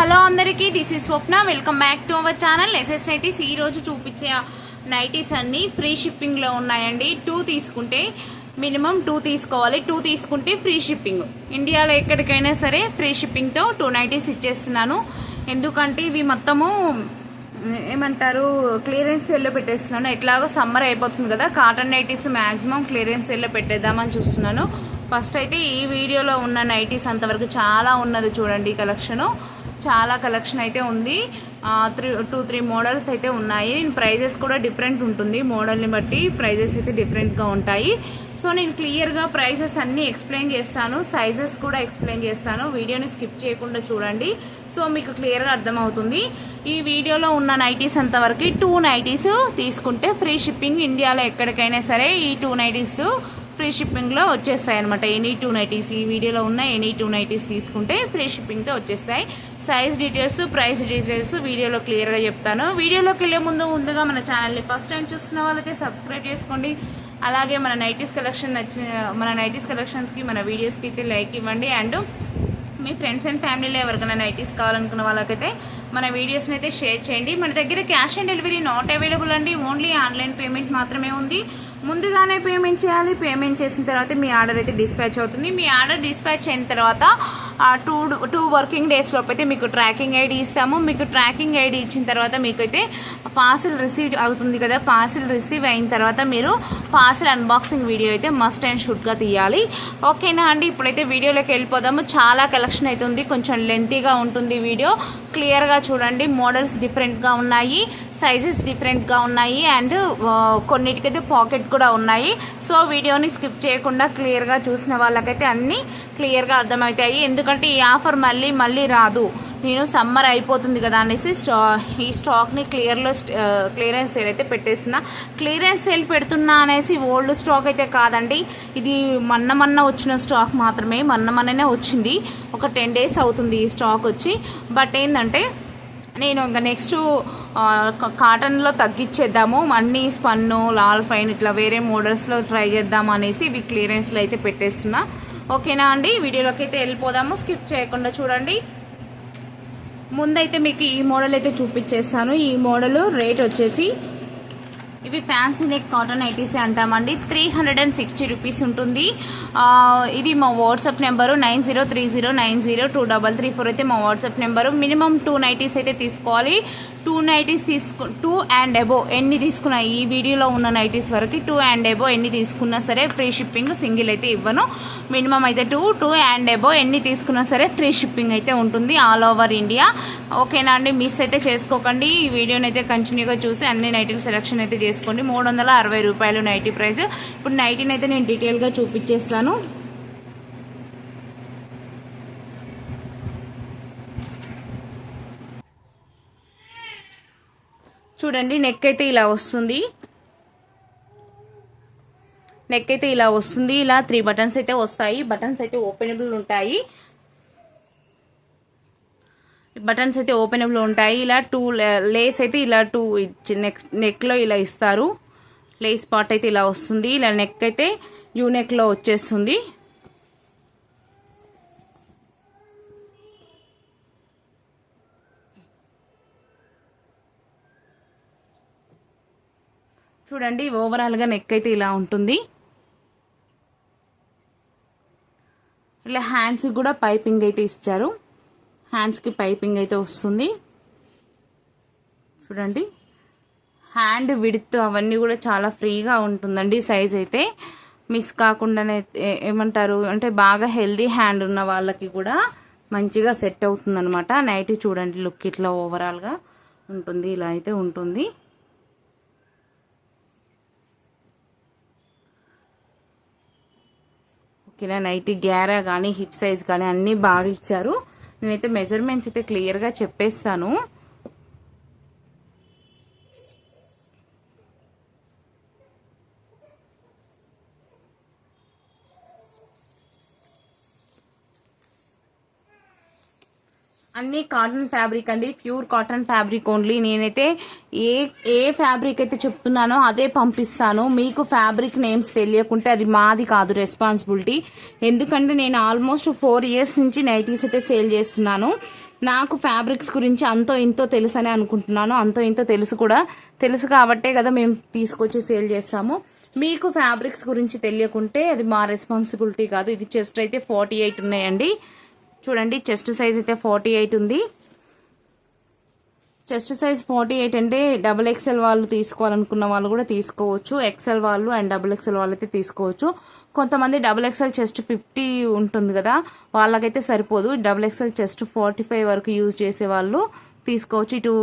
Hello అందరికీ, this is Swapna. Welcome back to our channel SS nineties. ఈ రోజు చూపించే నైటీస్ అన్ని ఫ్రీ షిప్పింగ్ లో ఉన్నాయండి. 2 తీసుకుంటే మినిమం 2 తీసుకోవాలి. 2 తీసుకుంటే ఫ్రీ షిప్పింగ్. ఇండియాలో ఎక్కడికైనా సరే ఫ్రీ షిప్పింగ్ తో 2 నైటీస్ ఇచ్చేస్తున్నాను. ఎందుకంటే ఇవి మొత్తము ఏమంటారు క్లియరెన్స్ సేల్లో పెట్టేస్తున్నాను. ఎట్లాగో సమ్మర్ అయిపోతుంది కదా, కాటన్ నైటీస్ మాక్సిమం క్లియరెన్స్ సేల్లో పెట్టేద్దామని చూస్తున్నాను. ఫస్ట్ అయితే ఈ వీడియోలో ఉన్న నైటీస్ అంతవరకు చాలా ఉన్నది చూడండి. కలెక్షను చాలా కలెక్షన్ అయితే ఉంది. 2-3 మోడల్స్ అయితే ఉన్నాయి. ప్రైజెస్ కూడా డిఫరెంట్ ఉంటుంది, మోడల్ని బట్టి ప్రైజెస్ అయితే డిఫరెంట్గా ఉంటాయి. సో నేను క్లియర్గా ప్రైసెస్ అన్నీ ఎక్స్ప్లెయిన్ చేస్తాను, సైజెస్ కూడా ఎక్స్ప్లెయిన్ చేస్తాను. వీడియోని స్కిప్ చేయకుండా చూడండి, సో మీకు క్లియర్గా అర్థమవుతుంది. ఈ వీడియోలో ఉన్న నైటీస్ అంతవరకు 2 నైటీస్ తీసుకుంటే ఫ్రీ షిప్పింగ్. ఇండియాలో ఎక్కడికైనా సరే ఈ 2 నైటీస్ ఫ్రీ షిప్పింగ్లో వచ్చేస్తాయి అనమాట. ఎనీ 2 నైటీస్, ఈ వీడియోలో ఉన్న ఎనీ 2 నైటీస్ తీసుకుంటే ఫ్రీ షిప్పింగ్తో వచ్చేస్తాయి. సైజ్ డీటెయిల్స్, ప్రైస్ డీటెయిల్స్ వీడియోలో క్లియర్గా చెప్తాను. వీడియోలోకి వెళ్ళే ముందుగా మన ఛానల్ని ఫస్ట్ టైం చూస్తున్న వాళ్ళైతే సబ్స్క్రైబ్ చేసుకోండి. అలాగే మన నైటీస్ కలెక్షన్స్కి మన వీడియోస్కి అయితే లైక్ ఇవ్వండి. అండ్ మీ ఫ్రెండ్స్ అండ్ ఫ్యామిలీలో ఎవరికైనా నైటీస్ కావాలనుకున్న వాళ్ళకైతే మన వీడియోస్ని అయితే షేర్ చేయండి. మన దగ్గర cash on delivery not available అండి, ఓన్లీ ఆన్లైన్ పేమెంట్ మాత్రమే ఉంది. ముందుగానే పేమెంట్ చేయాలి. పేమెంట్ చేసిన తర్వాత మీ ఆర్డర్ అయితే డిస్పాచ్ అవుతుంది. మీ ఆర్డర్ డిస్పాచ్ అయిన తర్వాత 2 వర్కింగ్ డేస్ లోపు అయితే మీకు ట్రాకింగ్ ఐడి ఇస్తాము. మీకు ట్రాకింగ్ ఐడి ఇచ్చిన తర్వాత మీకైతే పార్సిల్ రిసీవ్ అవుతుంది కదా. పార్సిల్ రిసీవ్ అయిన తర్వాత మీరు పార్సిల్ అన్బాక్సింగ్ వీడియో అయితే మస్ట్ అండ్ షుడ్గా తీయాలి. ఓకేనా అండి, ఇప్పుడైతే వీడియోలోకి వెళ్ళిపోదాము. చాలా కలెక్షన్ అయితే ఉంది, కొంచెం లెంతీగా ఉంటుంది వీడియో. క్లియర్గా చూడండి. మోడల్స్ డిఫరెంట్గా ఉన్నాయి, సైజెస్ డిఫరెంట్గా ఉన్నాయి, అండ్ కొన్నిటికైతే పాకెట్ కూడా ఉన్నాయి. సో వీడియోని స్కిప్ చేయకుండా క్లియర్గా చూసిన వాళ్ళకైతే అన్నీ క్లియర్గా అర్థమవుతాయి. ఎందుకంటే ఈ ఆఫర్ మళ్ళీ రాదు. నేను సమ్మర్ అయిపోతుంది కదా అనేసి ఈ స్టాక్ని క్లియరెన్స్ సేల్ అయితే పెట్టేస్తున్నా. క్లియరెన్స్ సేల్ పెడుతున్నా అనేసి ఓల్డ్ స్టాక్ అయితే కాదండి, ఇది మొన్న వచ్చిన స్టాక్ మాత్రమే. మొన్ననే వచ్చింది, ఒక 10 days అవుతుంది ఈ స్టాక్ వచ్చి. బట్ ఏంటంటే నేను ఇంకా నెక్స్ట్ కాటన్లో తగ్గించేద్దాము, అన్నీ స్పన్ను, లాల్ ఫైన్ ఇట్లా వేరే మోడల్స్లో ట్రై చేద్దాము అనేసి ఇవి క్లియరెన్స్లో అయితే పెట్టేస్తున్నా. ఓకేనా అండి, వీడియోలోకి అయితే వెళ్ళిపోదాము. స్కిప్ చేయకుండా చూడండి. ముందైతే మీకు ఈ మోడల్ అయితే చూపించేస్తాను. ఈ మోడల్ రేట్ వచ్చేసి ఇవి ఫ్యాన్సీ నెక్ కాటన్ నైటీసే అంటామండి. 360 రూపీస్ ఉంటుంది. ఇది మా వాట్సాప్ నెంబరు 9030902334 అయితే మా వాట్సాప్ నెంబరు. మినిమం 2 నైటీస్ అయితే తీసుకోవాలి. 2 నైటీస్ 2 and above ఎన్ని తీసుకున్నా, ఈ వీడియోలో ఉన్న నైటీస్ వరకు 2 and above ఎన్ని తీసుకున్నా సరే ఫ్రీ షిప్పింగ్. సింగిల్ అయితే ఇవ్వను. మినిమం అయితే 2 and above ఎన్ని తీసుకున్నా సరే ఫ్రీ షిప్పింగ్ అయితే ఉంటుంది ఆల్ ఓవర్ ఇండియా. ఓకేనా అండి, మిస్ అయితే చేసుకోకండి. ఈ వీడియోని అయితే కంటిన్యూగా చూసి అన్ని నైటీల సెలెక్షన్ అయితే చేసుకోండి. 360 రూపాయలు నైటీ ప్రైస్. ఇప్పుడు నైటీని అయితే నేను డీటెయిల్గా చూపించేస్తాను. చూడండి, నెక్ అయితే ఇలా వస్తుంది. ఇలా 3 బటన్స్ అయితే వస్తాయి. బటన్స్ అయితే ఓపెనబుల్ ఉంటాయి. ఇలా 2 లేస్ అయితే ఇలా 2 నెక్లో ఇలా ఇస్తారు. లేస్ పార్ట్ అయితే ఇలా వస్తుంది. ఇలా నెక్ అయితే యూ నెక్లో వచ్చేస్తుంది. చూడండి, ఓవరాల్గా నెక్ అయితే ఇలా ఉంటుంది. ఇలా హ్యాండ్స్ కూడా పైపింగ్ అయితే ఇచ్చారు. హ్యాండ్స్కి పైపింగ్ అయితే వస్తుంది. చూడండి, హ్యాండ్ విడ్త్ అవన్నీ కూడా చాలా ఫ్రీగా ఉంటుందండి. సైజ్ అయితే మిస్ కాకుండానే ఏమంటారు అంటే బాగా హెల్దీ హ్యాండ్ ఉన్న వాళ్ళకి కూడా మంచిగా సెట్ అవుతుంది అనమాట. నైట్ చూడండి, లుక్ ఇట్లా ఓవరాల్గా ఉంటుంది. ఇలా అయితే ఉంటుంది. ఇలా నైటీ గ్యారా కానీ హిప్ సైజ్ కానీ అన్నీ బాగా ఇచ్చారు. నేనైతే మెజర్మెంట్స్ అయితే క్లియర్గా చెప్పేస్తాను. అన్ని కాటన్ ఫ్యాబ్రిక్ అండి, ప్యూర్ కాటన్ ఫ్యాబ్రిక్ ఓన్లీ. నేనైతే ఏ ఫ్యాబ్రిక్ అయితే చెప్తున్నానో అదే పంపిస్తాను. మీకు ఫ్యాబ్రిక్ నేమ్స్ తెలియకుంటే అది మాది కాదు రెస్పాన్సిబిలిటీ. ఎందుకంటే నేను ఆల్మోస్ట్ 4 years నుంచి నైటీస్ అయితే సేల్ చేస్తున్నాను. నాకు ఫ్యాబ్రిక్స్ గురించి అంతో ఇంతో తెలుసనే అనుకుంటున్నాను. అంతో ఇంతో తెలుసు కాబట్టే కదా మేము తీసుకొచ్చి సేల్ చేస్తాము. మీకు ఫ్యాబ్రిక్స్ గురించి తెలియకుంటే అది మా రెస్పాన్సిబిలిటీ కాదు. ఇది చెస్ట్ అయితే 48 ఉన్నాయండి. చూడండి, చెస్ట్ సైజ్ అయితే 48 ఉంది. చెస్ట్ సైజ్ 48 అంటే XXL వాళ్ళు తీసుకోవాలనుకున్న వాళ్ళు కూడా తీసుకోవచ్చు. XL వాళ్ళు అండ్ XXL వాళ్ళు అయితే తీసుకోవచ్చు. కొంతమంది XXL చెస్ట్ 50 ఉంటుంది కదా, వాళ్ళకైతే సరిపోదు. XXL చెస్ట్ 45 వరకు యూజ్ చేసే వాళ్ళు తీసుకోవచ్చు. ఇటు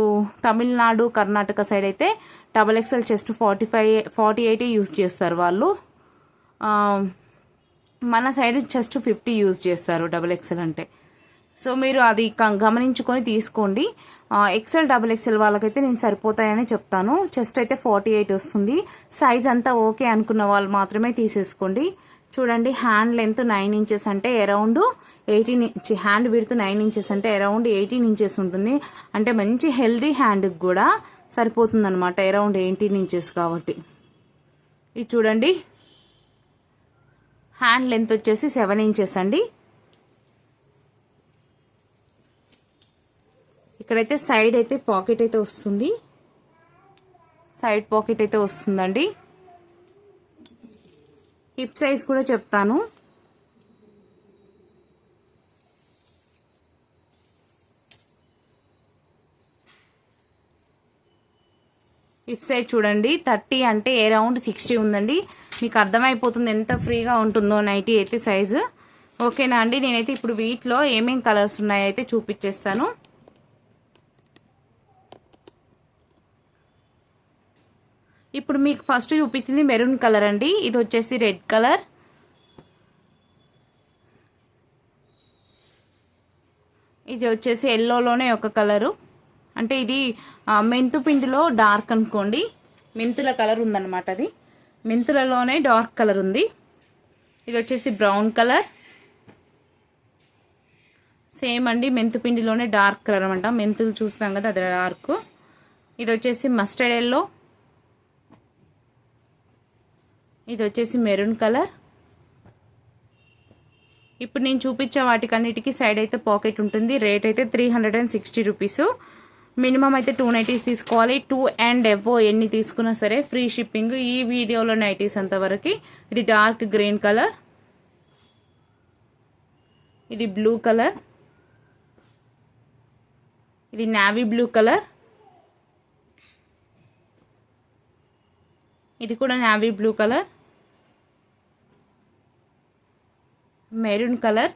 తమిళనాడు, కర్ణాటక సైడ్ అయితే XXL చెస్ట్ 48 యూజ్ చేస్తారు వాళ్ళు. మన సైడ్ చెస్ట్ 50 యూజ్ చేస్తారు XXL అంటే. సో మీరు అది గమనించుకొని తీసుకోండి. XXL వాళ్ళకైతే నేను సరిపోతాయని చెప్తాను. చెస్ట్ అయితే 48 వస్తుంది. సైజ్ అంతా ఓకే అనుకున్న వాళ్ళు మాత్రమే తీసేసుకోండి. చూడండి, హ్యాండ్ లెంత్ 9 ఇంచెస్ అంటే around 18 inch, hand width 9 inches అంటే అరౌండ్ 18 ఇంచెస్ ఉంటుంది. అంటే మంచి హెల్దీ హ్యాండ్కి కూడా సరిపోతుంది అనమాట, అరౌండ్ 18 ఇంచెస్ కాబట్టి. ఇది చూడండి, హ్యాండ్ లెంత్ వచ్చేసి 7 ఇంచెస్ అండి. ఇక్కడైతే సైడ్ అయితే పాకెట్ అయితే వస్తుంది, సైడ్ పాకెట్ అయితే వస్తుందండి. హిప్ సైజ్ కూడా చెప్తాను. హిప్ సైజ్ చూడండి, 30 అంటే అరౌండ్ 60 ఉందండి. మీకు అర్థమైపోతుంది ఎంత ఫ్రీగా ఉంటుందో నైటీ అయితే సైజు. ఓకేనా అండి, నేనైతే ఇప్పుడు వీటిలో ఏమేం కలర్స్ ఉన్నాయో అయితే చూపించేస్తాను. ఇప్పుడు మీకు ఫస్ట్ చూపించింది మెరూన్ కలర్ అండి. ఇది వచ్చేసి రెడ్ కలర్, ఇది వచ్చేసి ఎల్లోలోనే ఒక కలరు. అంటే ఇది మెంతు పిండిలో డార్క్ అనుకోండి, మెంతుల కలర్ ఉందన్నమాట. అది మెంతులలోనే డార్క్ కలర్ ఉంది. ఇది వచ్చేసి బ్రౌన్ కలర్, సేమ్ అండి మెంతు పిండిలోనే డార్క్ కలర్ అనమాట. మెంతులు చూస్తాం కదా, అది డార్క్. ఇది వచ్చేసి మస్టర్డ్ ఎల్లో, ఇది వచ్చేసి మెరూన్ కలర్. ఇప్పుడు నేను చూపించే వాటికన్నిటికీ సైడ్ అయితే పాకెట్ ఉంటుంది. రేట్ అయితే 360 రూపీస్. మినిమం అయితే 2 నైటీస్ తీసుకోవాలి. 2 అండ్ ఎబో ఎన్ని తీసుకున్నా సరే ఫ్రీ షిప్పింగ్. ఈ వీడియోలో నైటీస్ అంతవరకు. ఇది డార్క్ గ్రీన్ కలర్, ఇది బ్లూ కలర్, ఇది నావీ బ్లూ కలర్, ఇది కూడా navy blue colour, maroon colour,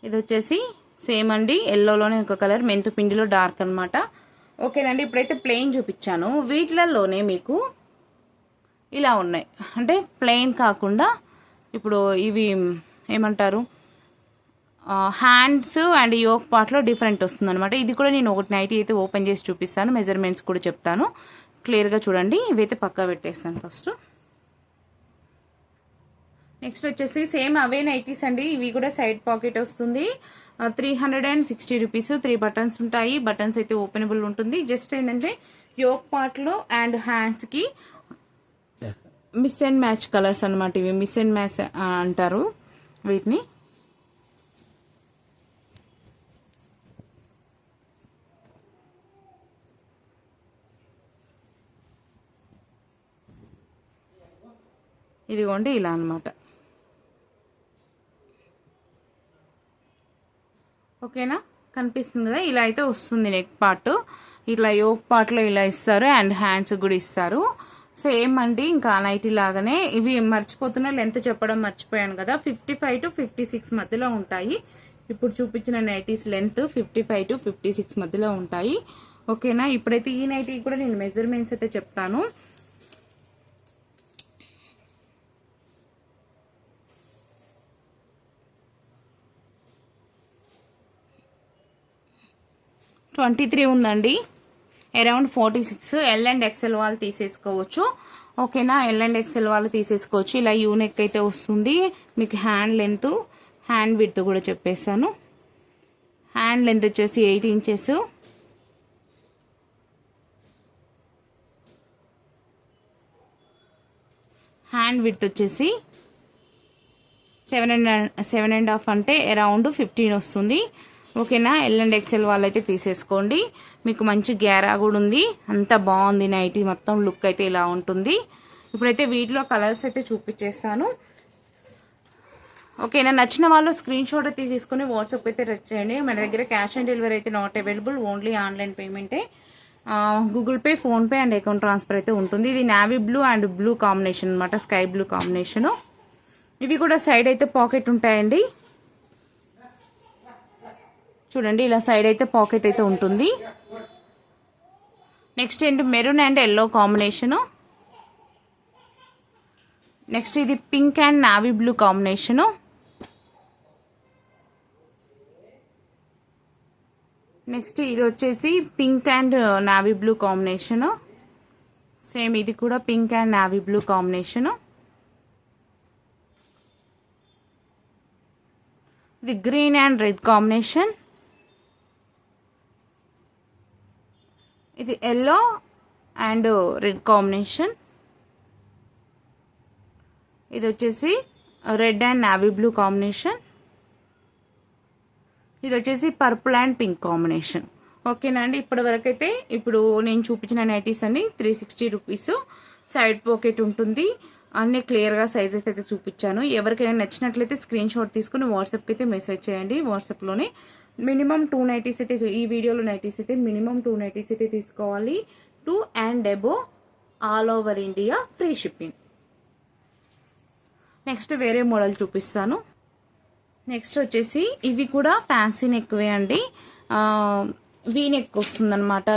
ఇది వచ్చేసి సేమ్ అండి ఎల్లోలోనే ఒక కలర్, మెంతు పిండిలో డార్క్ అనమాట. ఓకేనండి, ఇప్పుడైతే ప్లెయిన్ చూపించాను. వీటిలలోనే మీకు ఇలా ఉన్నాయి, అంటే ప్లెయిన్ కాకుండా ఇప్పుడు ఇవి ఏమంటారు, హ్యాండ్స్ అండ్ యోక్ పార్ట్లో డిఫరెంట్ వస్తుంది అనమాట. ఇది కూడా నేను ఒకటి నైటీ అయితే ఓపెన్ చేసి చూపిస్తాను, మెజర్మెంట్స్ కూడా చెప్తాను. క్లియర్గా చూడండి. ఇవైతే పక్కా పెట్టేస్తాను ఫస్ట్. నెక్స్ట్ వచ్చేసి సేమ్ అవే నైటీస్ అండి. ఇవి కూడా సైడ్ పాకెట్ వస్తుంది. 360 రూపీస్. 3 బటన్స్ ఉంటాయి. బటన్స్ అయితే ఓపెనబుల్ ఉంటుంది. జస్ట్ ఏంటంటే యోక్ పార్ట్లో అండ్ హ్యాండ్స్కి మిస్ అండ్ మ్యాచ్ కలర్స్ అనమాట. ఇవి మిస్ అండ్ మ్యాచ్ అంటారు వీటిని. ఇదిగోండి ఇలా అనమాట. ఓకేనా, కనిపిస్తుంది కదా, ఇలా అయితే వస్తుంది నెక్ పార్ట్. ఇట్లా యోక్ పార్ట్లో ఇలా ఇస్తారు అండ్ హ్యాండ్స్ కూడా ఇస్తారు. సేమ్ అండి ఇంకా నైటీ లాగానే. ఇవి మర్చిపోతున్నా, లెంత్ చెప్పడం మర్చిపోయాను కదా, 55 to 56 మధ్యలో ఉంటాయి. ఇప్పుడు చూపించిన నైటీస్ లెంత్ 55 to 56 మధ్యలో ఉంటాయి. ఓకేనా, ఇప్పుడైతే ఈ నైటీ కూడా నేను మెజర్మెంట్స్ అయితే చెప్తాను. $23 ఉందండి, అరౌండ్ 46. ఎల్ అండ్ ఎక్సెల్ వాళ్ళు తీసేసుకోవచ్చు. ఓకేనా, ఎల్ అండ్ ఎక్సెల్ వాళ్ళు తీసేసుకోవచ్చు. ఇలా యూనెక్ అయితే వస్తుంది. మీకు హ్యాండ్ లెంత్, హ్యాండ్ విడ్త్ కూడా చెప్పేస్తాను. హ్యాండ్ లెంత్ వచ్చేసి 8 ఇంచెస్, హ్యాండ్ విడ్త్ వచ్చేసి 7.5 అంటే అరౌండ్ 15 వస్తుంది. ఓకేనా. ఎల్ అండ్ ఎక్సెల్ వాళ్ళైతే తీసేసుకోండి. మీకు మంచి గ్యారా కూడా ఉంది. అంత బాగుంది నైటీ మొత్తం లుక్ అయితే ఇలా ఉంటుంది. ఇప్పుడైతే వీటిలో కలర్స్ అయితే చూపించేస్తాను. ఓకేనా. నచ్చిన వాళ్ళు స్క్రీన్ షాట్ అయితే తీసుకుని వాట్సాప్ అయితే రెడ్ చేయండి. మన దగ్గర క్యాష్ ఆన్ డెలివరీ అయితే నాట్ అవైలబుల్, ఓన్లీ ఆన్లైన్ పేమెంటే. Google pay, PhonePe and account transfer అయితే ఉంటుంది. ఇది navy blue and blue combination అనమాట, స్కై బ్లూ కాంబినేషను. ఇవి కూడా సైడ్ అయితే పాకెట్ ఉంటాయండి. చూడండి ఇలా సైడ్ అయితే పాకెట్ అయితే ఉంటుంది. నెక్స్ట్ ఏంటి maroon and yellow combination. Next ఇది pink and navy blue combination. Next ఇది వచ్చేసి pink and navy blue combination. Same ఇది కూడా pink and navy blue combination. ఇది గ్రీన్ అండ్ రెడ్ కాంబినేషన్. ఇది ఎల్లో అండ్ రెడ్ కాంబినేషన్. ఇది వచ్చేసి red and navy blue combination. ఇది వచ్చేసి పర్పుల్ అండ్ పింక్ కాంబినేషన్. ఓకేనా అండి. ఇప్పటి వరకు అయితే ఇప్పుడు నేను చూపించిన నైటీస్ అన్ని 360 రూపీస్. సైడ్ పాకెట్ ఉంటుంది. అన్ని క్లియర్గా సైజెస్ అయితే చూపించాను. ఎవరికైనా నచ్చినట్లయితే స్క్రీన్ షాట్ తీసుకుని వాట్సాప్కి అయితే మెసేజ్ చేయండి. వాట్సాప్లోనే మినిమం 2 నైటీస్ అయితే, ఈ వీడియోలో నైటీస్ అయితే మినిమం 2 నైటీస్ అయితే తీసుకోవాలి. 2 and above all over India free shipping. Next వేరే మోడల్ చూపిస్తాను. నెక్స్ట్ వచ్చేసి ఇవి కూడా ఫ్యాన్సీ నెక్వే అండి. వీ నెక్ వస్తుందన్నమాట.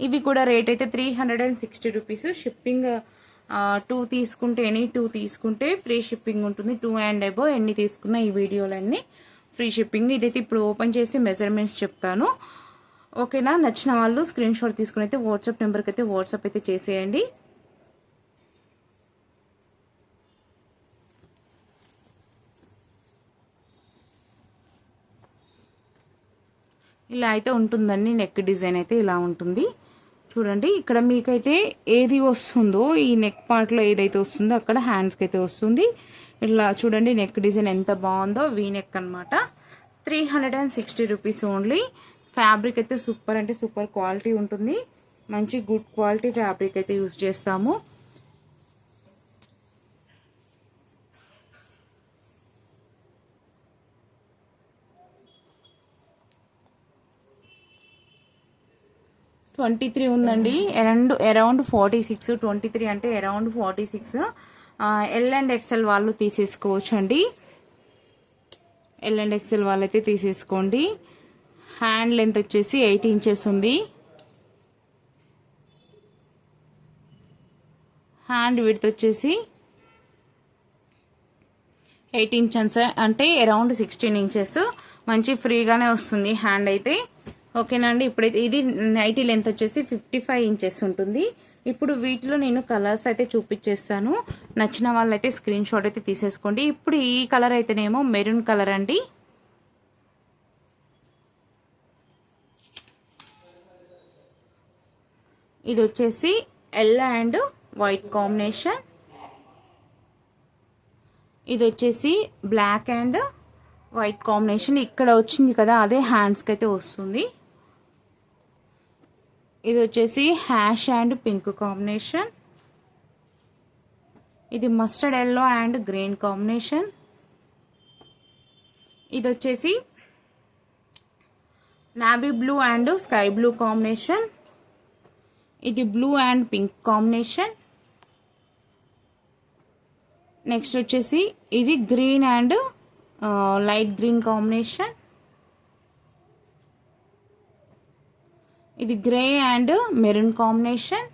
ఇవి కూడా రేట్ అయితే 360 రూపీస్. షిప్పింగ్ 2 తీసుకుంటే, ఎనీ 2 తీసుకుంటే ఫ్రీ షిప్పింగ్ ఉంటుంది. 2 and above ఎన్ని తీసుకున్నా ఈ వీడియోలన్నీ ఫ్రీ షిప్పింగ్. ఇదైతే ఇప్పుడు ఓపెన్ చేసి మెజర్మెంట్స్ చెప్తాను. ఓకేనా. నచ్చిన వాళ్ళు స్క్రీన్ షాట్ తీసుకుని అయితే వాట్సాప్ నెంబర్కి అయితే వాట్సాప్ అయితే చేసేయండి. ఇలా అయితే ఉంటుందండి. నెక్ డిజైన్ అయితే ఇలా ఉంటుంది. చూడండి ఇక్కడ మీకైతే ఏది వస్తుందో, ఈ నెక్ పార్ట్లో ఏదైతే వస్తుందో అక్కడ హ్యాండ్స్కి అయితే వస్తుంది. ఇట్లా చూడండి నెక్ డిజైన్ ఎంత బాగుందో. వీ నెక్ అనమాట. 360 రూపీస్ ఓన్లీ. ఫ్యాబ్రిక్ అయితే సూపర్ అంటే సూపర్ క్వాలిటీ ఉంటుంది. మంచి గుడ్ క్వాలిటీ ఫ్యాబ్రిక్ అయితే యూజ్ చేస్తాము. $23 ఉందండి. అరౌండ్ 46. 23 అంటే అరౌండ్ 46. ఎల్ అండ్ ఎక్సెల్ వాళ్ళు తీసేసుకోవచ్చు అండి. ఎల్ అండ్ ఎక్సెల్ వాళ్ళైతే తీసేసుకోండి. హ్యాండ్ లెంత్ వచ్చేసి 8 ఇంచెస్ ఉంది. హ్యాండ్ విడ్త్ వచ్చేసి 8 ఇంచెస్ అంటే అరౌండ్ 16 ఇంచెస్. మంచి ఫ్రీగానే వస్తుంది హ్యాండ్ అయితే. ఓకేనండి. ఇప్పుడైతే ఇది నైటీ లెంత్ వచ్చేసి 55 ఇంచెస్ ఉంటుంది. ఇప్పుడు వీటిలో నేను కలర్స్ అయితే చూపించేస్తాను. నచ్చిన వాళ్ళైతే స్క్రీన్ షాట్ అయితే తీసేసుకోండి. ఇప్పుడు ఈ కలర్ అయితేనేమో మెరూన్ కలర్ అండి. ఇది వచ్చేసి ఎల్లో అండ్ వైట్ కాంబినేషన్. ఇది వచ్చేసి బ్లాక్ అండ్ వైట్ కాంబినేషన్. ఇక్కడ వచ్చింది కదా అదే హ్యాండ్స్కి అయితే వస్తుంది. ఇది వచ్చేసి హ్యాష్ అండ్ పింక్ కాంబినేషన్. ఇది mustard yellow and green combination. ఇది వచ్చేసి navy blue and sky blue combination. ఇది blue and pink combination. Next వచ్చేసి ఇది green and light green combination. ఇది గ్రే అండ్ మెరూన్ కాంబినేషన్.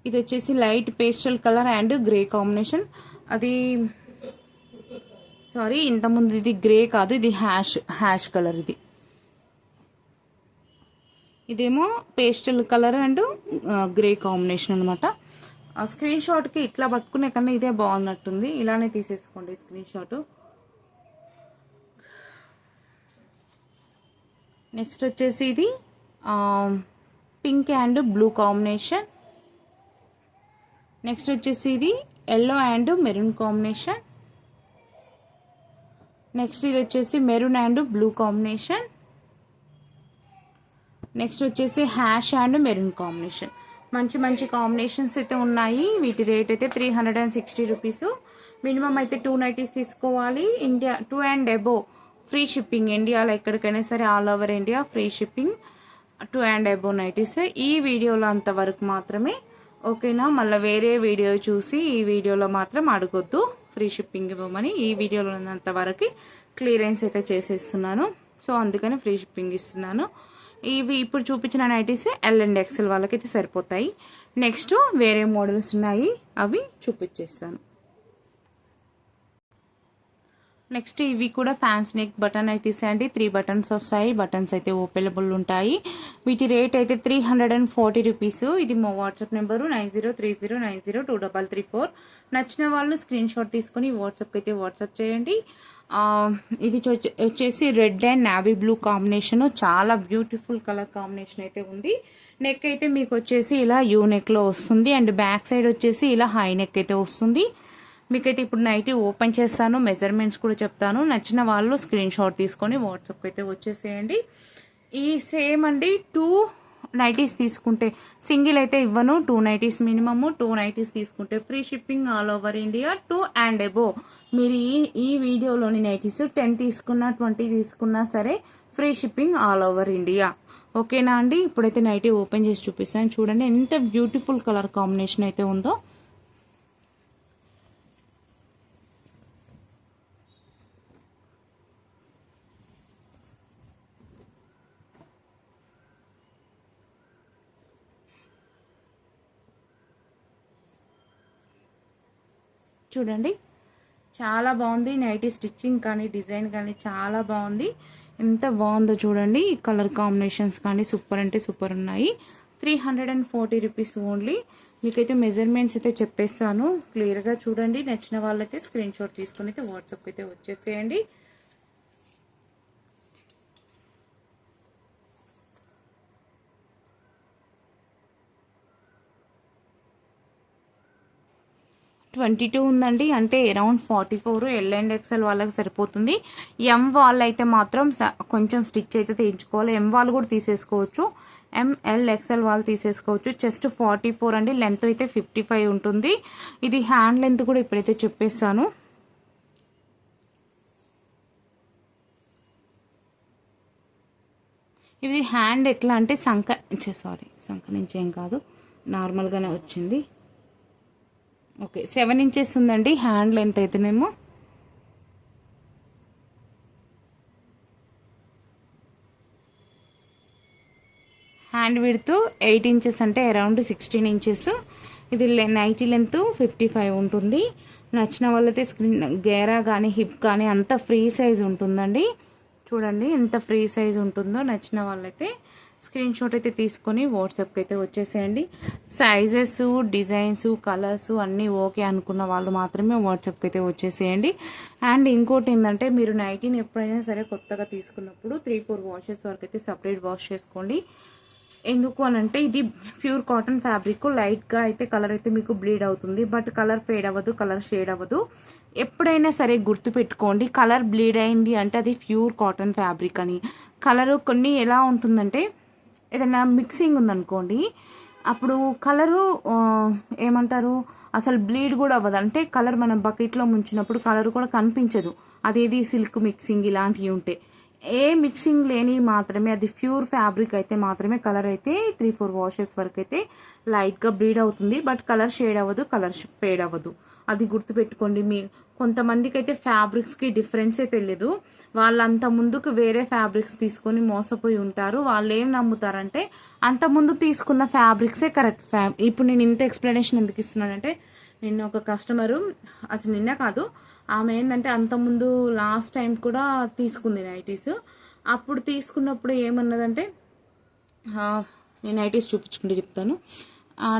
ఇది వచ్చేసి light pastel colour and grey combination. అది sorry ఇంతకుముందు ఇది గ్రే కాదు, ఇది హ్యాష్ కలర్. ఇదేమో pastel colour and grey combination అనమాట. స్క్రీన్ షాట్కి ఇట్లా పట్టుకునే కన్నా ఇదే బాగున్నట్టుంది. ఇలానే తీసేసుకోండి స్క్రీన్ షాట్. నెక్స్ట్ వచ్చేసి ఇది pink and blue combination. Next వచ్చేసి ఇది yellow and maroon combination. Next ఇది వచ్చేసి maroon and blue combination. Next వచ్చేసి హ్యాష్ అండ్ మెరూన్ కాంబినేషన్. మంచి మంచి కాంబినేషన్స్ అయితే ఉన్నాయి. వీటి రేట్ అయితే 360 రూపీస్. మినిమం అయితే 2 నైటీస్ తీసుకోవాలి. India 2 and above free shipping. ఇండియాలో ఎక్కడికైనా సరే all over India free shipping. 2 and above nighties. ఈ వీడియోలో అంతవరకు మాత్రమే, ఓకేనా? మళ్ళీ వేరే వీడియో చూసి ఈ వీడియోలో మాత్రం అడగొద్దు ఫ్రీ షిప్పింగ్ ఇవ్వమని. ఈ వీడియోలో ఉన్నంతవరకు క్లియరెన్స్ అయితే చేసేస్తున్నాను. సో అందుకని ఫ్రీ షిప్పింగ్ ఇస్తున్నాను. ఇవి ఇప్పుడు చూపించిన నైటీస్ ఎల్ అండ్ ఎక్సెల్ వాళ్ళకైతే సరిపోతాయి. నెక్స్ట్ వేరే మోడల్స్ ఉన్నాయి, అవి చూపించేస్తాను. నెక్స్ట్ ఇవి కూడా ఫ్యాన్సీ నెక్ బటన్ నైటీస్ అండి. 3 బటన్స్ వస్తాయి. బటన్స్ అయితే ఓపెనబుల్ ఉంటాయి. వీటి రేట్ అయితే 340 రూపీస్. ఇది మా వాట్సాప్ నెంబరు 9030902334. నచ్చిన వాళ్ళు స్క్రీన్ షాట్ తీసుకొని వాట్సాప్కి అయితే వాట్సాప్ చేయండి. ఇది వచ్చేసి red and navy blue combination. చాలా బ్యూటిఫుల్ కలర్ కాంబినేషన్ అయితే ఉంది. నెక్ అయితే మీకు వచ్చేసి ఇలా యూ నెక్లో వస్తుంది అండ్ బ్యాక్ సైడ్ వచ్చేసి ఇలా హై నెక్ అయితే వస్తుంది. మీకైతే ఇప్పుడు నైటీ ఓపెన్ చేస్తాను, మెజర్మెంట్స్ కూడా చెప్తాను. నచ్చిన వాళ్ళు స్క్రీన్ షాట్ తీసుకొని వాట్సాప్కి అయితే వచ్చేసేయండి. ఈ సేమ్ అండి 2 నైటీస్ తీసుకుంటే సింగిల్ అయితే ఇవ్వను. 2 నైటీస్ మినిమమ్. 2 నైటీస్ తీసుకుంటే free shipping all over India. 2 and above మీరు ఈ వీడియోలోని నైటీస్ 10 తీసుకున్నా 20 తీసుకున్నా సరే free shipping all over India. ఓకేనా అండి? ఇప్పుడైతే నైటీ ఓపెన్ చేసి చూపిస్తాను. చూడండి ఎంత బ్యూటిఫుల్ కలర్ కాంబినేషన్ అయితే ఉందో. చూడండి చాలా బాగుంది. నైటీ స్టిచ్చింగ్ కానీ డిజైన్ కానీ చాలా బాగుంది. ఎంత బాగుందో చూడండి. ఈ కలర్ కాంబినేషన్స్ కానీ సూపర్ అంటే సూపర్ ఉన్నాయి. 340 రూపీస్ ఓన్లీ. మీకైతే మెజర్మెంట్స్ అయితే చెప్పేస్తాను క్లియర్గా చూడండి. నచ్చిన వాళ్ళైతే స్క్రీన్ షాట్ తీసుకుని అయితే వాట్సాప్కి అయితే వచ్చేసేయండి. $22 ఉందండి, అంటే అరౌండ్ 44. ఎల్ అండ్ ఎక్సెల్ వాళ్ళకి సరిపోతుంది. ఎం వాళ్ళు అయితే మాత్రం కొంచెం స్టిచ్ అయితే తీయించుకోవాలి. ఎం వాళ్ళు కూడా తీసేసుకోవచ్చు. ఎంఎల్ ఎక్సెల్ వాళ్ళు తీసేసుకోవచ్చు. చెస్ట్ 44 అండి, లెంత్ అయితే 55 ఉంటుంది. ఇది హ్యాండ్ లెంత్ కూడా ఇప్పుడైతే చెప్పేస్తాను. ఇది హ్యాండ్ ఎట్లా అంటే సంక నుంచి ఏం కాదు, నార్మల్గానే వచ్చింది. ఓకే 7 ఇంచెస్ ఉందండి హ్యాండ్ లెంత్ అయితేనేమో. హ్యాండ్ విడ్త్ 8 ఇంచెస్ అంటే అరౌండ్ 16 ఇంచెస్. ఇది నైటీ లెంత్ 55 ఉంటుంది. నచ్చిన వాళ్ళైతే స్క్రీన్ గేరా కానీ హిప్ కానీ అంత ఫ్రీ సైజ్ ఉంటుందండి. చూడండి ఎంత ఫ్రీ సైజ్ ఉంటుందో. నచ్చిన వాళ్ళైతే స్క్రీన్ షాట్ అయితే తీసుకొని వాట్సాప్కి అయితే వచ్చేసేయండి. సైజెస్, డిజైన్స్, కలర్స్ అన్నీ ఓకే అనుకున్న వాళ్ళు మాత్రమే వాట్సాప్కి అయితే వచ్చేసేయండి. అండ్ ఇంకోటి ఏంటంటే మీరు నైటీని ఎప్పుడైనా సరే కొత్తగా తీసుకున్నప్పుడు 3-4 వాషెస్ వరకు అయితే సపరేట్ వాష్ చేసుకోండి. ఎందుకు అనంటే ఇది ప్యూర్ కాటన్ ఫ్యాబ్రిక్. లైట్గా అయితే కలర్ అయితే మీకు బ్లీడ్ అవుతుంది, బట్ కలర్ ఫేడ్ అవ్వదు, కలర్ షేడ్ అవ్వదు. ఎప్పుడైనా సరే గుర్తుపెట్టుకోండి, కలర్ బ్లీడ్ అయింది అంటే అది ప్యూర్ కాటన్ ఫ్యాబ్రిక్ అని. కలరు కొన్ని ఎలా ఉంటుందంటే ఏదైనా మిక్సింగ్ ఉందనుకోండి, అప్పుడు కలరు ఏమంటారు అసలు బ్లీడ్ కూడా అవ్వదు. అంటే కలర్ మనం బకెట్లో ముంచినప్పుడు కలర్ కూడా కనిపించదు. అదేది సిల్క్ మిక్సింగ్ ఇలాంటివి ఉంటే. ఏ మిక్సింగ్ లేని మాత్రమే అది ప్యూర్ ఫ్యాబ్రిక్ అయితే మాత్రమే కలర్ అయితే 3-4 వాషెస్ వరకు అయితే లైట్గా బ్లీడ్ అవుతుంది, బట్ కలర్ షేడ్ అవ్వదు, కలర్ ఫేడ్ అవ్వదు. అది గుర్తుపెట్టుకోండి. మీ కొంతమందికి అయితే ఫ్యాబ్రిక్స్కి డిఫరెన్సే తెలియదు. వాళ్ళంత ముందుకు వేరే ఫ్యాబ్రిక్స్ తీసుకొని మోసపోయి ఉంటారు. వాళ్ళు ఏం నమ్ముతారంటే అంత ముందు తీసుకున్న ఫ్యాబ్రిక్సే కరెక్ట్ ఇప్పుడు నేను ఇంత ఎక్స్ప్లెనేషన్ ఎందుకు ఇస్తున్నానంటే, నిన్న ఒక కస్టమరు, అసలు నిన్న కాదు, ఆమె ఏంటంటే అంతకుముందు లాస్ట్ టైం కూడా తీసుకుంది నైటీస్. అప్పుడు తీసుకున్నప్పుడు ఏమన్నదంటే, నేను నైటీస్ చూపించుకుంటే చెప్తాను.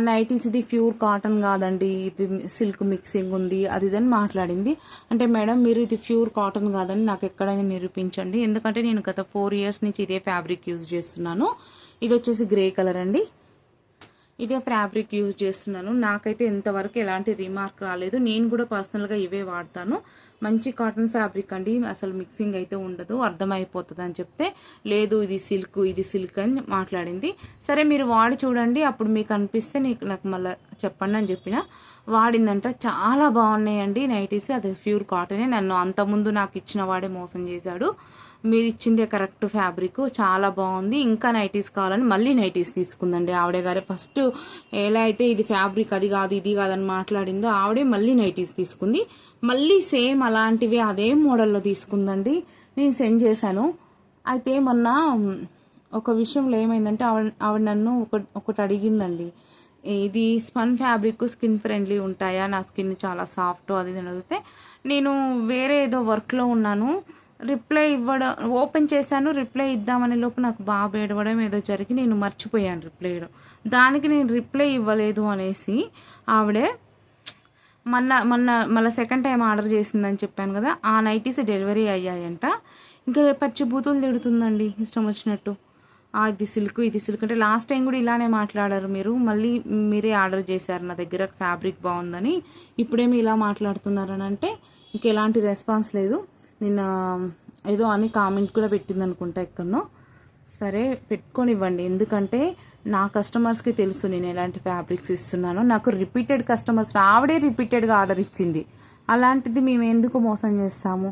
నైటీస్ ఇది ప్యూర్ కాటన్ కాదండి, ఇది సిల్క్ మిక్సింగ్ ఉంది, అది ఇదని మాట్లాడింది. అంటే మేడం మీరు ఇది ప్యూర్ కాటన్ కాదని నాకు ఎక్కడైనా నిరూపించండి, ఎందుకంటే నేను గత 4 ఇయర్స్ నుంచి ఇదే ఫ్యాబ్రిక్ యూజ్ చేస్తున్నాను. ఇది వచ్చేసి గ్రే కలర్ అండి. ఇదే ఫ్యాబ్రిక్ యూజ్ చేస్తున్నాను. నాకైతే ఇంతవరకు ఎలాంటి రీమార్క్ రాలేదు. నేను కూడా పర్సనల్గా ఇవే వాడతాను. మంచి కాటన్ ఫ్యాబ్రిక్ అండి, అసలు మిక్సింగ్ అయితే ఉండదు, అర్థమైపోతుంది అని చెప్తే లేదు ఇది సిల్క్ అని మాట్లాడింది. సరే మీరు వాడి చూడండి, అప్పుడు మీకు అనిపిస్తే నాకు మళ్ళీ చెప్పండి అని చెప్పిన. వాడిందంట, చాలా బాగున్నాయండి నైటీస్. అది ప్యూర్ కాటనే. నన్ను అంతకుముందు నాకు ఇచ్చిన వాడే మోసం చేశాడు. మీరు ఇచ్చిందే కరెక్ట్ ఫ్యాబ్రిక్, చాలా బాగుంది, ఇంకా నైటీస్ కావాలని మళ్ళీ నైటీస్ తీసుకుందండి ఆవిడే గారే. ఫస్ట్ ఎలా అయితే ఇది ఫ్యాబ్రిక్ అది కాదు ఇది కాదని మాట్లాడిందో ఆవిడే మళ్ళీ నైటీస్ తీసుకుంది. మళ్ళీ సేమ్ అలాంటివి అదే మోడల్లో తీసుకుందండి. నేను సెండ్ చేశాను. అయితే మొన్న ఒక విషయంలో ఏమైందంటే ఆవిడ నన్ను ఒకటి అడిగిందండి, ఇది స్పన్ ఫ్యాబ్రిక్ స్కిన్ ఫ్రెండ్లీ ఉంటాయా, నా స్కిన్ చాలా సాఫ్ట్ అది అడిగితే నేను వేరే ఏదో వర్క్లో ఉన్నాను, రిప్లై ఇవ్వడం ఓపెన్ చేశాను, రిప్లై ఇద్దామనే లోపు నాకు బాబు ఏడవడం ఏదో జరిగి నేను మర్చిపోయాను రిప్లై ఇవ్వడం. దానికి నేను రిప్లై ఇవ్వలేదు అనేసి ఆవిడే మళ్ళీ సెకండ్ టైం ఆర్డర్ చేసిందని చెప్పాను కదా, ఆ నైటీస్ డెలివరీ అయ్యాయంట. ఇంకా పచ్చి బూతులు తిడుతుందండి ఇష్టం వచ్చినట్టు. ఇది సిల్క్ అంటే లాస్ట్ టైం కూడా ఇలానే మాట్లాడారు మీరు, మళ్ళీ మీరే ఆర్డర్ చేశారు నా దగ్గర ఫ్యాబ్రిక్ బాగుందని, ఇప్పుడేమి ఇలా మాట్లాడుతున్నారని అంటే ఇంకెలాంటి రెస్పాన్స్ లేదు. నిన్న ఏదో అని కామెంట్ కూడా పెట్టింది అనుకుంటా ఎక్కడనో. సరే పెట్టుకొనివ్వండి, ఎందుకంటే నా కస్టమర్స్కి తెలుసు నేను ఎలాంటి ఫ్యాబ్రిక్స్ ఇస్తున్నానో. నాకు రిపీటెడ్ కస్టమర్స్, ఆవిడే రిపీటెడ్గా ఆర్డర్ ఇచ్చింది, అలాంటిది మేము ఎందుకు మోసం చేస్తాము.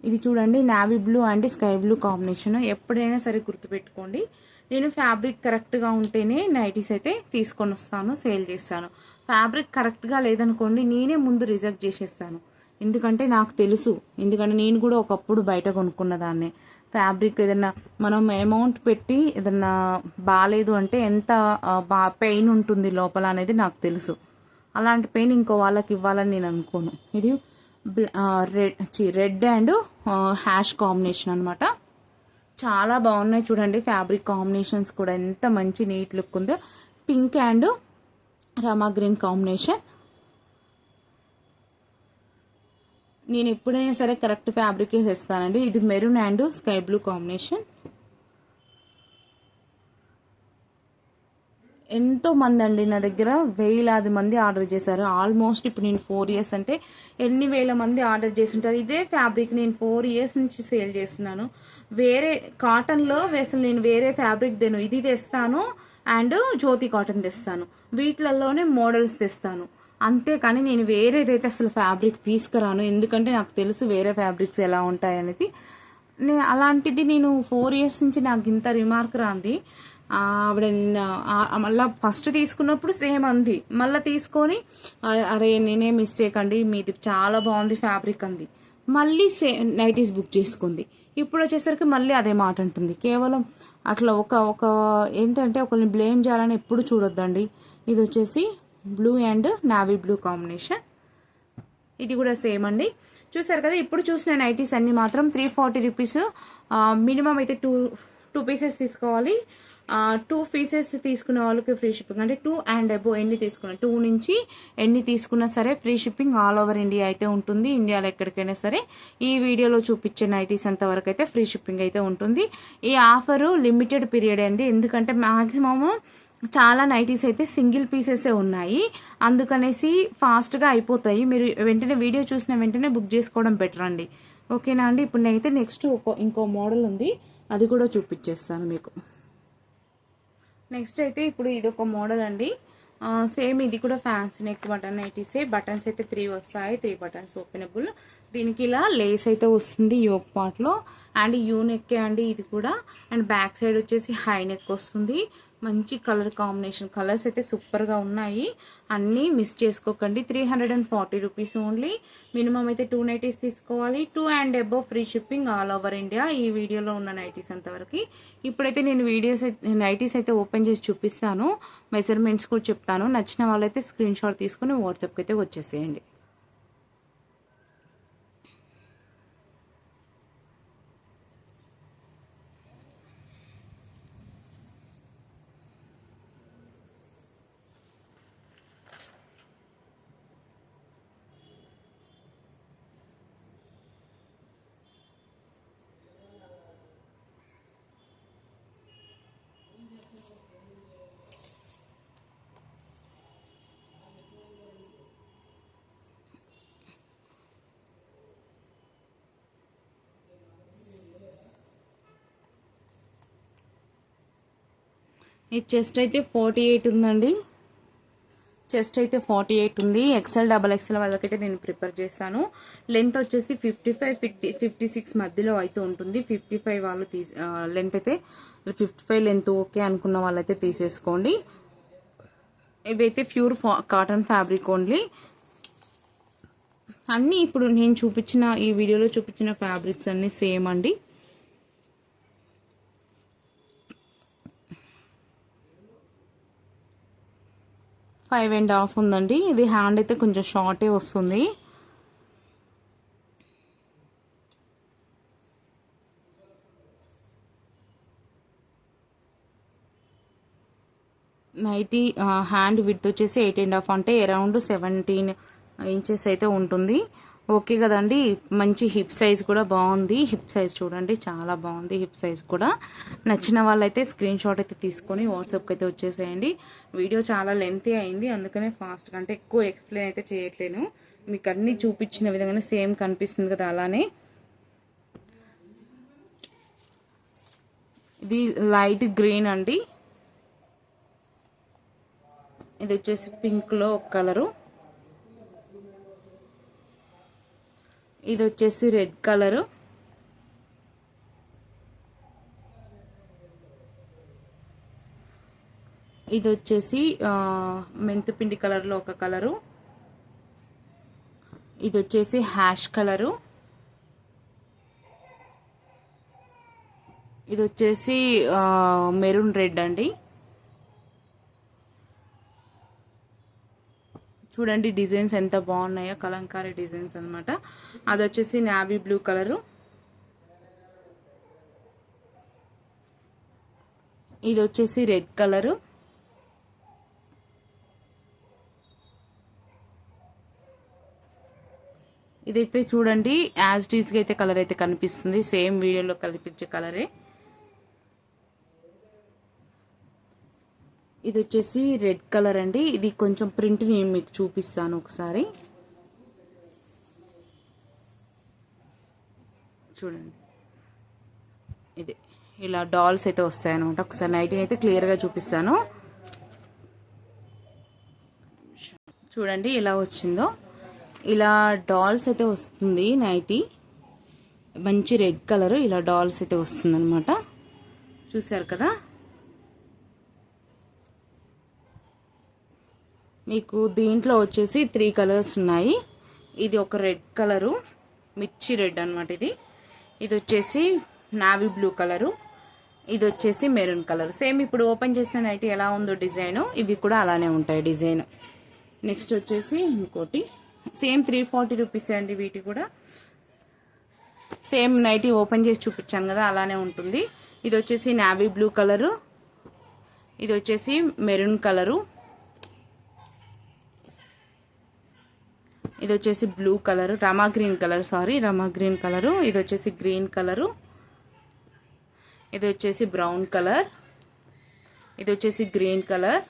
ఇది చూడండి, navy blue and sky blue combination. ఎప్పుడైనా సరే గుర్తుపెట్టుకోండి, నేను ఫ్యాబ్రిక్ కరెక్ట్గా ఉంటేనే నైటీస్ అయితే తీసుకొని వస్తాను, సేల్ చేస్తాను. ఫ్యాబ్రిక్ కరెక్ట్గా లేదనుకోండి నేనే ముందు రిజెక్ట్ చేసేస్తాను. ఎందుకంటే నాకు తెలుసు, ఎందుకంటే నేను కూడా ఒకప్పుడు బయట కొనుక్కున్న దాన్ని. ఫ్యాబ్రిక్ ఏదన్నా మనం అమౌంట్ పెట్టి ఏదన్నా బాగాలేదు అంటే ఎంత పెయిన్ ఉంటుంది లోపల అనేది నాకు తెలుసు. అలాంటి పెయిన్ ఇంకో వాళ్ళకి ఇవ్వాలని నేను అనుకోను. ఇది రెడ్ అండ్ హ్యాష్ కాంబినేషన్ అనమాట. చాలా బాగున్నాయి చూడండి, ఫ్యాబ్రిక్ కాంబినేషన్స్ కూడా ఎంత మంచి నీట్ లుక్ ఉందో. Pink and Rama green combination. నేను ఎప్పుడైనా సరే కరెక్ట్ ఫ్యాబ్రిక్ వేసేస్తానండి. ఇది maroon and sky blue combination. ఎంతో మంది అండి నా దగ్గర, వేలాది మంది ఆర్డర్ చేశారు ఆల్మోస్ట్. ఇప్పుడు నేను 4 years అంటే ఎన్ని వేల మంది ఆర్డర్ చేస్తుంటారు. ఇదే ఫ్యాబ్రిక్ నేను 4 years నుంచి సేల్ చేస్తున్నాను. వేరే కాటన్లో అసలు నేను వేరే ఫ్యాబ్రిక్ దేను, ఇది తెస్తాను అండ్ జ్యోతి కాటన్ తెస్తాను, వీటిలలోనే మోడల్స్ తెస్తాను, అంతేకాని నేను వేరేదైతే అసలు ఫ్యాబ్రిక్ తీసుకురాను. ఎందుకంటే నాకు తెలుసు వేరే ఫ్యాబ్రిక్స్ ఎలా ఉంటాయనేది. అలాంటిది నేను 4 years నుంచి నాకు ఇంత రిమార్క్ రాంది. ఆవిడ మళ్ళీ ఫస్ట్ తీసుకున్నప్పుడు సేమ్ అంది, మళ్ళీ తీసుకొని అరే నేనే మిస్టేక్ అండి, మీది చాలా బాగుంది ఫ్యాబ్రిక్ అంది. మళ్ళీ నైటీస్ బుక్ చేసుకుంది. ఇప్పుడు వచ్చేసరికి మళ్ళీ అదే మాట అంటుంది. కేవలం అట్లా ఒక ఏంటంటే ఒకరిని బ్లేమ్ చేయాలని ఎప్పుడు చూడొద్దండి. ఇది వచ్చేసి blue and navy blue combination. ఇది కూడా సేమ్ అండి. చూసారు కదా, ఇప్పుడు చూసిన నైటీస్ అన్ని మాత్రం 340 రూపీస్. మినిమం అయితే టూ పీసెస్ తీసుకోవాలి. 2 పీసెస్ తీసుకునే వాళ్ళకి ఫ్రీ షిప్పింగ్. అంటే 2 and above ఎన్ని తీసుకున్నా, 2 నుంచి ఎన్ని తీసుకున్నా సరే free shipping all over India అయితే ఉంటుంది. ఇండియాలో ఎక్కడికైనా సరే ఈ వీడియోలో చూపించే నైటీస్ అంతవరకు అయితే ఫ్రీ షిప్పింగ్ అయితే ఉంటుంది. ఈ ఆఫరు లిమిటెడ్ పీరియడ్ అండి, ఎందుకంటే మ్యాక్సిమము చాలా నైటీస్ అయితే సింగిల్ పీసెసే ఉన్నాయి, అందుకనేసి ఫాస్ట్గా అయిపోతాయి. మీరు వెంటనే వీడియో చూసిన వెంటనే బుక్ చేసుకోవడం బెటర్ అండి. ఓకేనా అండి. ఇప్పుడు నేనైతే నెక్స్ట్ ఇంకో మోడల్ ఉంది, అది కూడా చూపించేస్తాను మీకు. నెక్స్ట్ అయితే ఇప్పుడు ఇది ఒక మోడల్ అండి. సేమ్ ఇది కూడా ఫ్యాన్సీ నెక్ బటన్ నైటీసే. బటన్స్ అయితే 3 వస్తాయి, 3 బటన్స్ ఓపెనబుల్. దీనికి ఇలా లేస్ అయితే వస్తుంది యోక్ పార్ట్లో, అండ్ యూ నెక్ అండి ఇది కూడా. అండ్ బ్యాక్ సైడ్ వచ్చేసి హై నెక్ వస్తుంది. మంచి కలర్ కాంబినేషన్, కలర్స్ అయితే సూపర్గా ఉన్నాయి. అన్నీ మిస్ చేసుకోకండి. 340 రూపీస్ ఓన్లీ. మినిమం అయితే 2 నైటీస్ తీసుకోవాలి. 2 and above free shipping all over India. ఈ వీడియోలో ఉన్న నైటీస్ అంతవరకు. ఇప్పుడైతే నేను నైటీస్ అయితే ఓపెన్ చేసి చూపిస్తాను, మెజర్మెంట్స్ కూడా చెప్తాను. నచ్చిన వాళ్ళైతే స్క్రీన్ షాట్ తీసుకుని వాట్సాప్కి అయితే వచ్చేసేయండి. ఈ చెస్ట్ అయితే 48 ఉందండి. చెస్ట్ అయితే 48 ఉంది. ఎక్సెల్ డబల్ ఎక్సెల్ వాళ్ళకైతే నేను ప్రిపేర్ చేస్తాను. లెంత్ వచ్చేసి 55-56 మధ్యలో అయితే ఉంటుంది. 55 వాళ్ళు లెంత్ అయితే 55 లెంత్ ఓకే అనుకున్న వాళ్ళైతే తీసేసుకోండి. ఇవైతే ప్యూర్ కాటన్ ఫ్యాబ్రిక్ ఓన్లీ. అన్నీ ఇప్పుడు నేను చూపించిన ఈ వీడియోలో చూపించిన ఫ్యాబ్రిక్స్ అన్నీ సేమ్ అండి. ఫైవ్ అండ్ హాఫ్ ఉందండి. ఇది హ్యాండ్ అయితే కొంచెం షార్టే వస్తుంది. నైటీ హ్యాండ్ విడ్త్ వచ్చేసి 8.5 అంటే అరౌండ్ 17 ఇంచెస్ అయితే ఉంటుంది. ఓకే కదండి. మంచి హిప్ సైజ్ కూడా బాగుంది. హిప్ సైజ్ చూడండి చాలా బాగుంది. హిప్ సైజ్ కూడా నచ్చిన వాళ్ళైతే స్క్రీన్ షాట్ అయితే తీసుకొని వాట్సాప్కి అయితే వచ్చేసేయండి. వీడియో చాలా లెంతీ అయింది, అందుకనే ఫాస్ట్గా అంటే ఎక్కువ ఎక్స్ప్లెయిన్ అయితే చేయట్లేను. మీకు అన్నీ చూపించిన విధంగానే సేమ్ కనిపిస్తుంది కదా అలానే. ఇది లైట్ గ్రీన్ అండి. ఇది వచ్చేసి పింక్లో ఒక కలరు. ఇది వచ్చేసి రెడ్ కలరు. ఇది వచ్చేసి మెంతిపిండి కలర్లో ఒక కలరు. ఇది వచ్చేసి హ్యాష్ కలరు. ఇది వచ్చేసి మెరూన్ రెడ్ అండి. చూడండి డిజైన్స్ ఎంత బాగున్నాయో, కలంకారీ డిజైన్స్ అనమాట. అది వచ్చేసి నావీ బ్లూ కలరు. ఇది వచ్చేసి రెడ్ కలరు. ఇదైతే చూడండి యాజ్ టీస్గా అయితే కలర్ అయితే కనిపిస్తుంది, సేమ్ వీడియోలో కనిపించే కలరే. ఇది వచ్చేసి రెడ్ కలర్ అండి. ఇది కొంచెం ప్రింట్ నేను మీకు చూపిస్తాను ఒకసారి చూడండి. ఇది ఇలా డాల్స్ అయితే వస్తాయి అనమాట. ఒకసారి నైటీని అయితే క్లియర్గా చూపిస్తాను చూడండి ఎలా వచ్చిందో. ఇలా డాల్స్ అయితే వస్తుంది నైటీ, మంచి రెడ్ కలర్. ఇలా డాల్స్ అయితే వస్తుంది అనమాట. చూసారు కదా. మీకు దీంట్లో వచ్చేసి 3 కలర్స్ ఉన్నాయి. ఇది ఒక రెడ్ కలరు, మిర్చి రెడ్ అనమాట. ఇది వచ్చేసి నావీ బ్లూ కలరు. ఇది వచ్చేసి మెరూన్ కలర్. సేమ్ ఇప్పుడు ఓపెన్ చేసిన నైటీ ఎలా ఉందో డిజైన్, ఇవి కూడా అలానే ఉంటాయి డిజైన్. నెక్స్ట్ వచ్చేసి ఇంకోటి సేమ్ 340 రూపీస్ అండి. వీటి కూడా సేమ్ నైటీ ఓపెన్ చేసి చూపించాను కదా అలానే ఉంటుంది. ఇది వచ్చేసి నావీ బ్లూ కలరు. ఇది వచ్చేసి మెరూన్ కలరు. ఇది వచ్చేసి బ్లూ కలర్, రమా గ్రీన్ కలర్, రమా గ్రీన్ కలరు. ఇది వచ్చేసి గ్రీన్ కలరు. ఇది వచ్చేసి బ్రౌన్ కలర్. ఇది వచ్చేసి గ్రీన్ కలర్.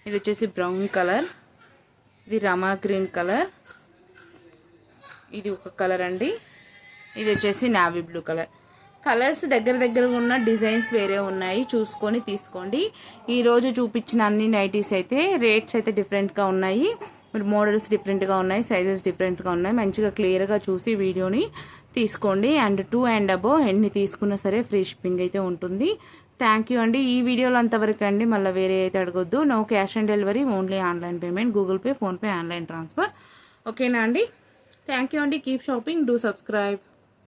ఇది వచ్చేసి బ్రౌన్ కలర్. ఇది రమా గ్రీన్ కలర్. ఇది ఒక కలర్ అండి. ఇది వచ్చేసి నావీ బ్లూ కలర్. కలర్స్ దగ్గర ఉన్న డిజైన్స్ వేరే ఉన్నాయి, చూసుకొని తీసుకోండి. ఈరోజు చూపించిన అన్ని నైటీస్ అయితే రేట్స్ అయితే డిఫరెంట్గా ఉన్నాయి, మోడల్స్ డిఫరెంట్గా ఉన్నాయి, సైజెస్ డిఫరెంట్గా ఉన్నాయి. మంచిగా క్లియర్గా చూసి వీడియోని తీసుకోండి. అండ్ 2 and above ఎన్ని తీసుకున్నా సరే ఫ్రీ షిప్పింగ్ అయితే ఉంటుంది. థ్యాంక్ యూ అండి. ఈ వీడియోలో అంతవరకు అండి. మళ్ళీ వేరే అయితే అడగొద్దు. No cash on delivery, only online payment, Google pay, PhonePe, online transfer. ఓకేనా అండి. థ్యాంక్ యూ అండి. Keep shopping, do subscribe.